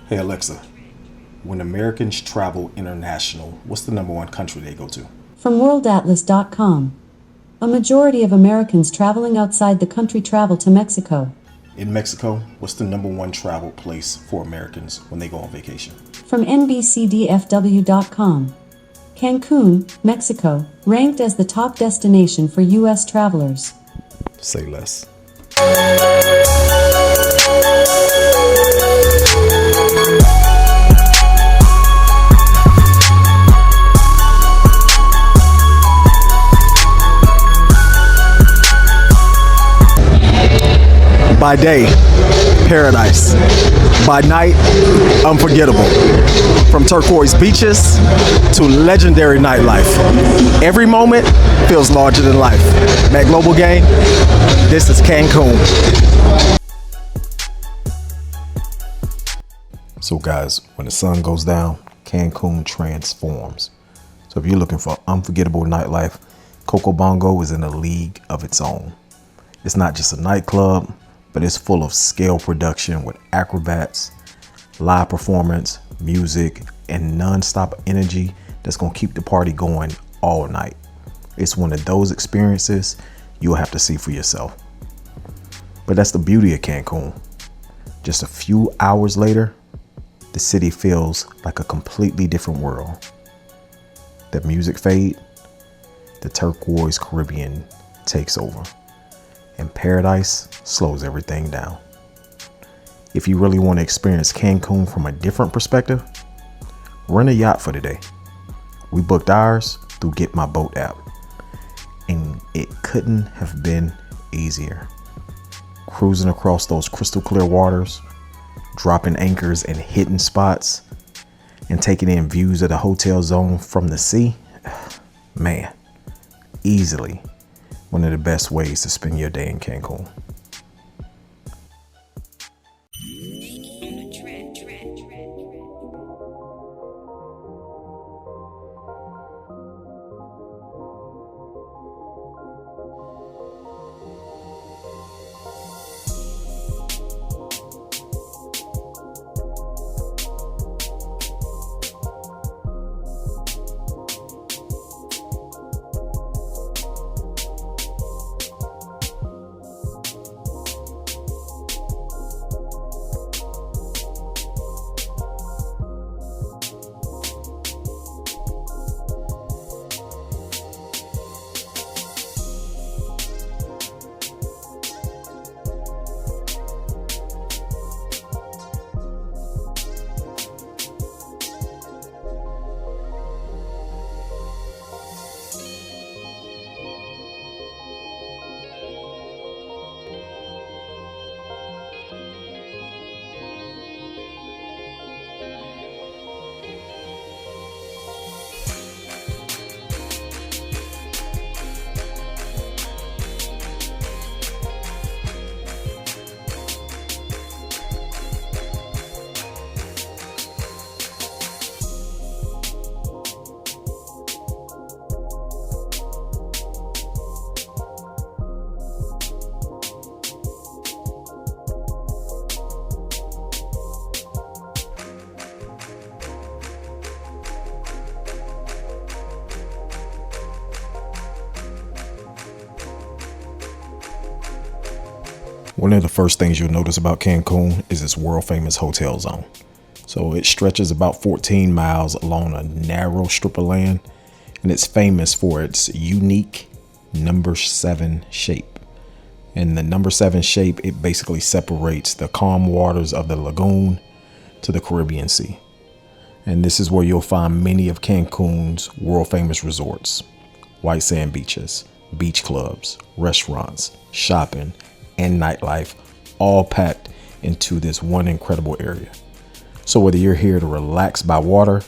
Hey Alexa, when Americans travel international, what's the number one country they go to? From worldatlas.com. A majority of Americans traveling outside the country travel to Mexico. In Mexico, what's the number one travel place for Americans when they go on vacation? From NBCDFW.com. Cancun, Mexico, ranked as the top destination for U.S. travelers. Say less. By day, paradise. By night, unforgettable. From turquoise beaches to legendary nightlife. Every moment feels larger than life. Matt Global Gang, this is Cancun. So guys, when the sun goes down, Cancun transforms. So if you're looking for unforgettable nightlife, Coco Bongo is in a league of its own. It's not just a nightclub, but it's full of scale production with acrobats, live performance, music, and non-stop energy that's gonna keep the party going all night. It's one of those experiences you'll have to see for yourself. But that's the beauty of Cancun. Just a few hours later, the city feels like a completely different world. The music fades, the turquoise Caribbean takes over, and paradise slows everything down. If you really want to experience Cancun from a different perspective, rent a yacht for the day. We booked ours through Get My Boat app, and it couldn't have been easier. Cruising across those crystal clear waters, dropping anchors in hidden spots, and taking in views of the hotel zone from the sea, man, easily one of the best ways to spend your day in Cancun. One of the first things you'll notice about Cancun is its world famous hotel zone. So it stretches about 14 miles along a narrow strip of land, and it's famous for its unique number 7 shape. And the number 7 shape, it basically separates the calm waters of the lagoon to the Caribbean Sea. And this is where you'll find many of Cancun's world famous resorts: white sand beaches, beach clubs, restaurants, shopping, and nightlife, all packed into this one incredible area. So whether you're here to relax by water,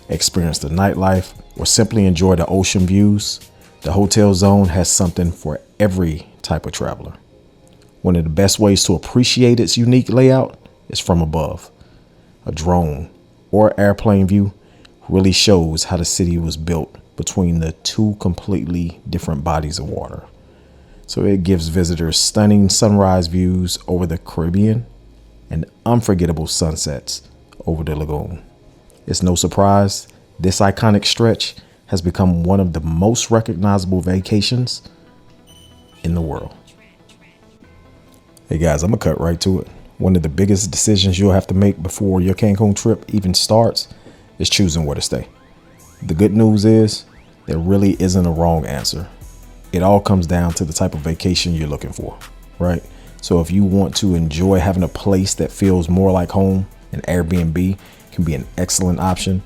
experience the nightlife, or simply enjoy the ocean views, the hotel zone has something for every type of traveler. One of the best ways to appreciate its unique layout is from above. A drone or airplane view really shows how the city was built between the two completely different bodies of water. So it gives visitors stunning sunrise views over the Caribbean and unforgettable sunsets over the lagoon. It's no surprise this iconic stretch has become one of the most recognizable vacations in the world. Hey guys, I'm gonna cut right to it. One of the biggest decisions you'll have to make before your Cancun trip even starts is choosing where to stay. The good news is there really isn't a wrong answer. It all comes down to the type of vacation you're looking for, right? So if you want to enjoy having a place that feels more like home, an Airbnb can be an excellent option.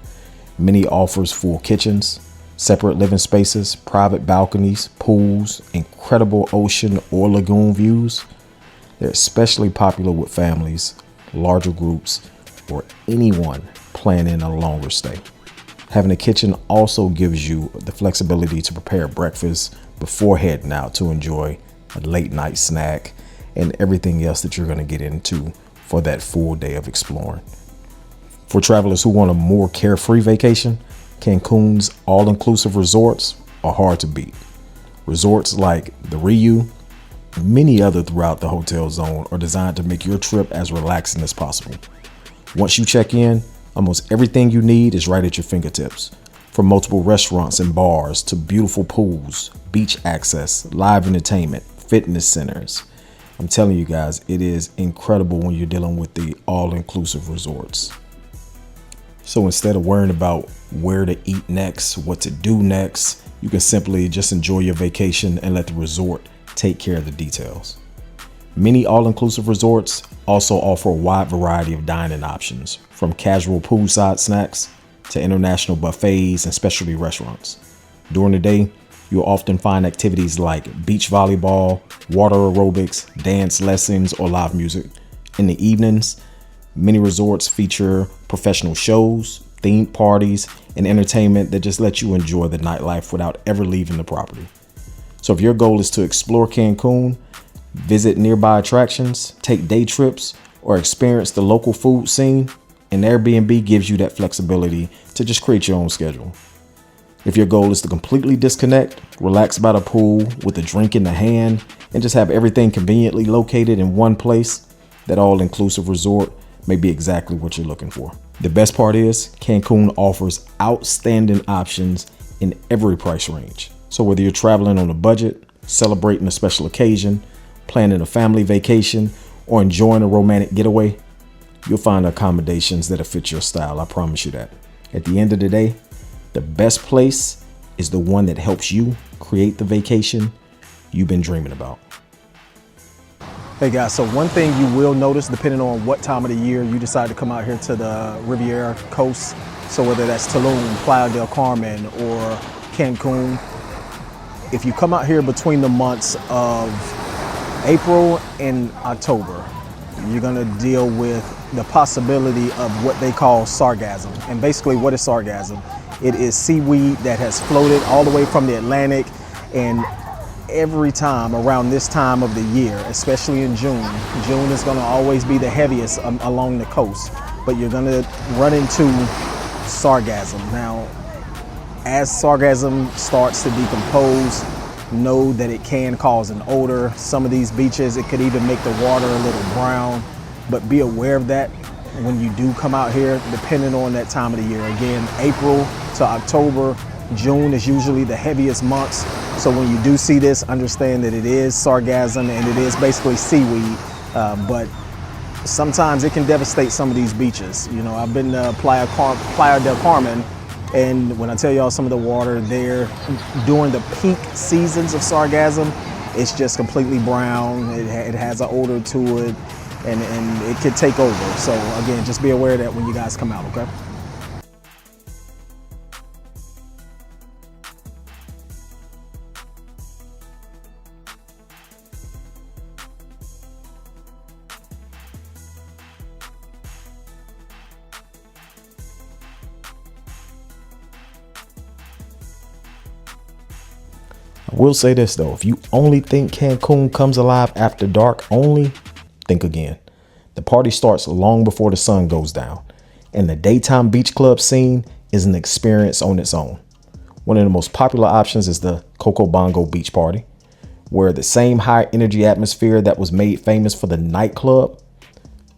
Many offers full kitchens, separate living spaces, private balconies, pools, incredible ocean or lagoon views. They're especially popular with families, larger groups, or anyone planning a longer stay. Having a kitchen also gives you the flexibility to prepare breakfast before heading out to enjoy a late night snack and everything else that you're going to get into for that full day of exploring. For travelers who want a more carefree vacation, Cancun's all-inclusive resorts are hard to beat. Resorts like the Rio, many other throughout the hotel zone, are designed to make your trip as relaxing as possible. Once you check in, almost everything you need is right at your fingertips. From multiple restaurants and bars to beautiful pools, beach access, live entertainment, fitness centers. I'm telling you guys, it is incredible when you're dealing with the all-inclusive resorts. So instead of worrying about where to eat next, what to do next, you can simply just enjoy your vacation and let the resort take care of the details. Many all-inclusive resorts also offer a wide variety of dining options, from casual poolside snacks to international buffets and specialty restaurants. During the day, you'll often find activities like beach volleyball, water aerobics, dance lessons, or live music. In the evenings, many resorts feature professional shows, themed parties, and entertainment that just let you enjoy the nightlife without ever leaving the property. So if your goal is to explore Cancun, visit nearby attractions, take day trips, or experience the local food scene, an Airbnb gives you that flexibility to just create your own schedule. If your goal is to completely disconnect, relax by the pool with a drink in the hand, and just have everything conveniently located in one place, that all-inclusive resort may be exactly what you're looking for. The best part is Cancun offers outstanding options in every price range. So whether you're traveling on a budget, celebrating a special occasion, planning a family vacation, or enjoying a romantic getaway, you'll find accommodations that'll fit your style. I promise you that. At the end of the day, the best place is the one that helps you create the vacation you've been dreaming about. Hey guys, so one thing you will notice, depending on what time of the year you decide to come out here to the Riviera coast, so whether that's Tulum, Playa del Carmen, or Cancun, if you come out here between the months of April and October, you're gonna deal with the possibility of what they call sargassum. And basically, what is sargassum? It is seaweed that has floated all the way from the Atlantic, and every time around this time of the year, especially in June is gonna always be the heaviest along the coast, but you're gonna run into sargassum. Now, as sargassum starts to decompose, know that it can cause an odor. Some of these beaches, it could even make the water a little brown, but be aware of that when you do come out here, depending on that time of the year. Again, April to October, June is usually the heaviest months. So when you do see this, understand that it is sargassum and it is basically seaweed, but sometimes it can devastate some of these beaches. You know, I've been to Playa del Carmen, and when I tell y'all some of the water there during the peak seasons of sargassum, it's just completely brown. It has an odor to it, and it could take over. So again, just be aware of that when you guys come out, okay? I will say this though, if you only think Cancun comes alive after dark only, think again. The party starts long before the sun goes down, and the daytime beach club scene is an experience on its own. One of the most popular options is the Coco Bongo beach party, where the same high energy atmosphere that was made famous for the nightclub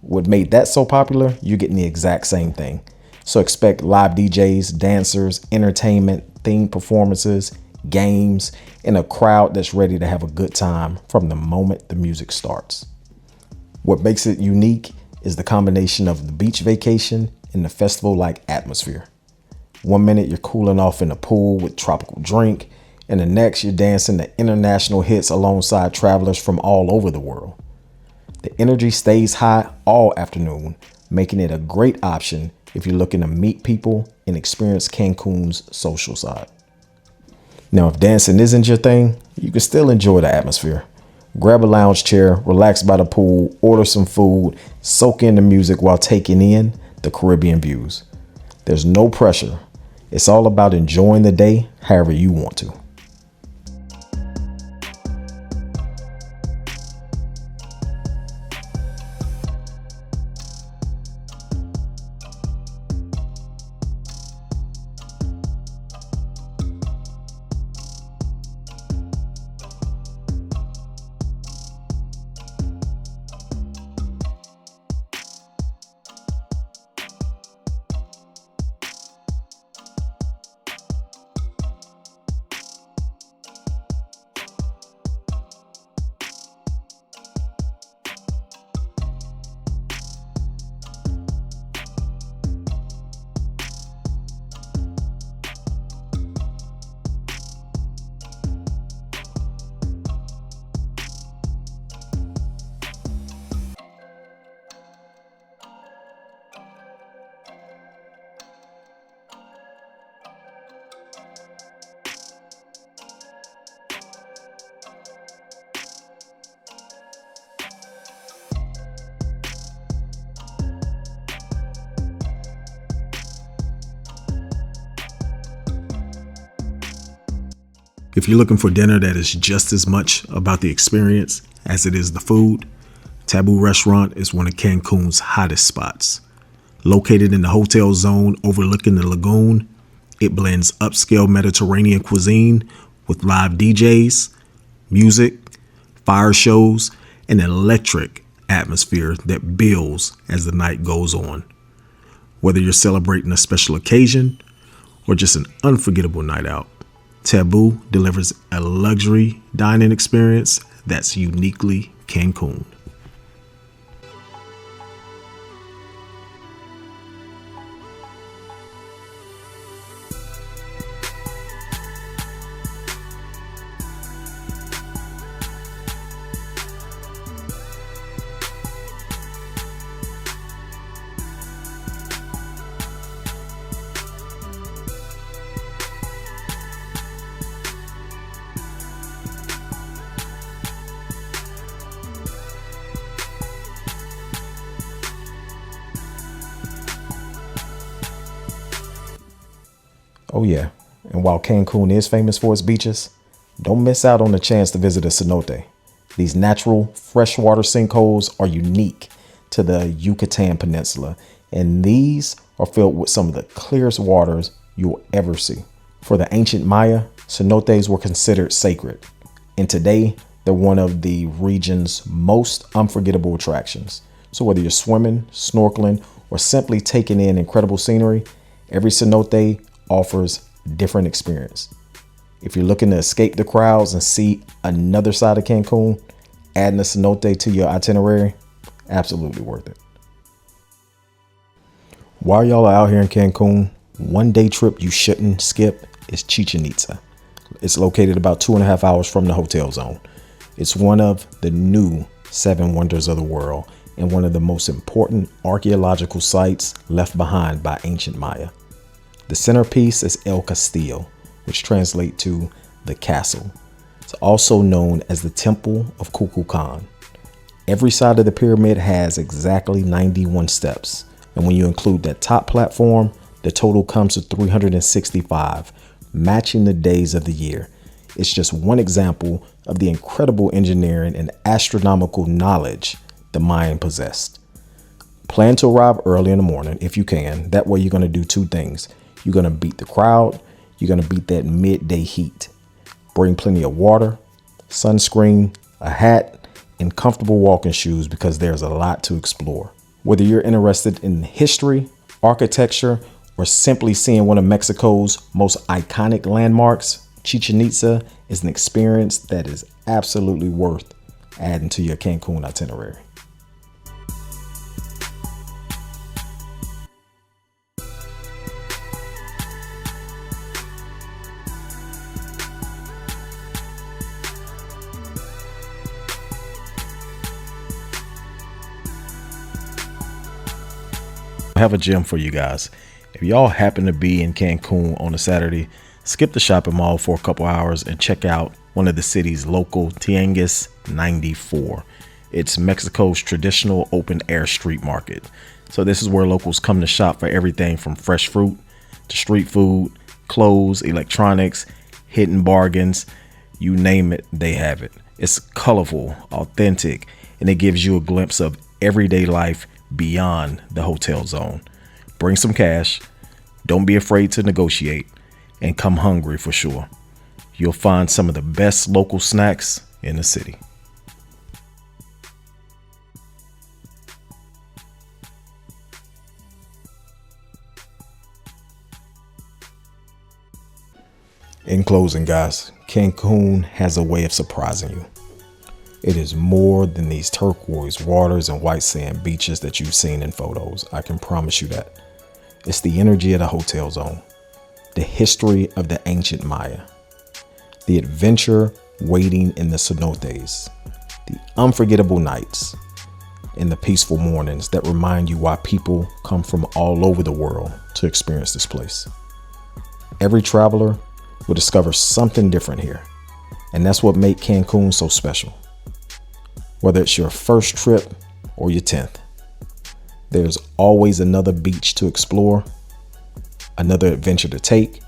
What made that so popular, you're getting the exact same thing. So expect live DJs, dancers, entertainment, themed performances, games, and a crowd that's ready to have a good time from the moment the music starts. What makes it unique is the combination of the beach vacation and the festival-like atmosphere. One minute you're cooling off in a pool with tropical drink, and the next you're dancing to international hits alongside travelers from all over the world. The energy stays high all afternoon, making it a great option if you're looking to meet people and experience Cancun's social side. Now, if dancing isn't your thing, you can still enjoy the atmosphere. Grab a lounge chair, relax by the pool, order some food, soak in the music while taking in the Caribbean views. There's no pressure. It's all about enjoying the day however you want to. If you're looking for dinner that is just as much about the experience as it is the food, Taboo Restaurant is one of Cancun's hottest spots. Located in the hotel zone overlooking the lagoon, it blends upscale Mediterranean cuisine with live DJs, music, fire shows, and an electric atmosphere that builds as the night goes on. Whether you're celebrating a special occasion or just an unforgettable night out, Taboo delivers a luxury dining experience that's uniquely Cancun. Oh yeah, and while Cancun is famous for its beaches, don't miss out on the chance to visit a cenote. These natural freshwater sinkholes are unique to the Yucatan Peninsula, and these are filled with some of the clearest waters you'll ever see. For the ancient Maya, cenotes were considered sacred, and today they're one of the region's most unforgettable attractions. So whether you're swimming, snorkeling, or simply taking in incredible scenery, every cenote offers different experience. If you're looking to escape the crowds and see another side of Cancun, adding a cenote to your itinerary, absolutely worth it. While y'all are out here in Cancun, one day trip you shouldn't skip is Chichen Itza. It's located about 2.5 hours from the hotel zone. It's one of the new 7 wonders of the world and one of the most important archaeological sites left behind by ancient Maya. The centerpiece is El Castillo, which translates to the castle. It's also known as the Temple of Kukulkan. Every side of the pyramid has exactly 91 steps. And when you include that top platform, the total comes to 365, matching the days of the year. It's just one example of the incredible engineering and astronomical knowledge the Mayan possessed. Plan to arrive early in the morning if you can. That way you're going to do 2 things. You're going to beat the crowd. You're going to beat that midday heat. Bring plenty of water, sunscreen, a hat, and comfortable walking shoes because there's a lot to explore. Whether you're interested in history, architecture, or simply seeing one of Mexico's most iconic landmarks, Chichen Itza is an experience that is absolutely worth adding to your Cancun itinerary. I have a gem for you guys. If y'all happen to be in Cancun on a Saturday, skip the shopping mall for a couple hours and check out one of the city's local Tianguis 94. It's Mexico's traditional open air street market. So this is where locals come to shop for everything from fresh fruit to street food, clothes, electronics, hidden bargains, you name it, they have it. It's colorful, authentic, and it gives you a glimpse of everyday life beyond the hotel zone. Bring some cash, don't be afraid to negotiate, and come hungry for sure. You'll find some of the best local snacks in the city. In closing, guys, Cancun has a way of surprising you. It is more than these turquoise waters and white sand beaches that you've seen in photos. I can promise you that. It's the energy of the hotel zone, the history of the ancient Maya, the adventure waiting in the cenotes, the unforgettable nights, and the peaceful mornings that remind you why people come from all over the world to experience this place. Every traveler will discover something different here, and that's what makes Cancun so special. Whether it's your first trip or your 10th, there's always another beach to explore, another adventure to take,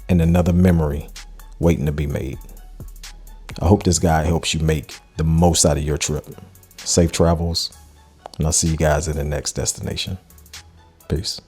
and another memory waiting to be made. I hope this guide helps you make the most out of your trip. Safe travels, and I'll see you guys at the next destination. Peace.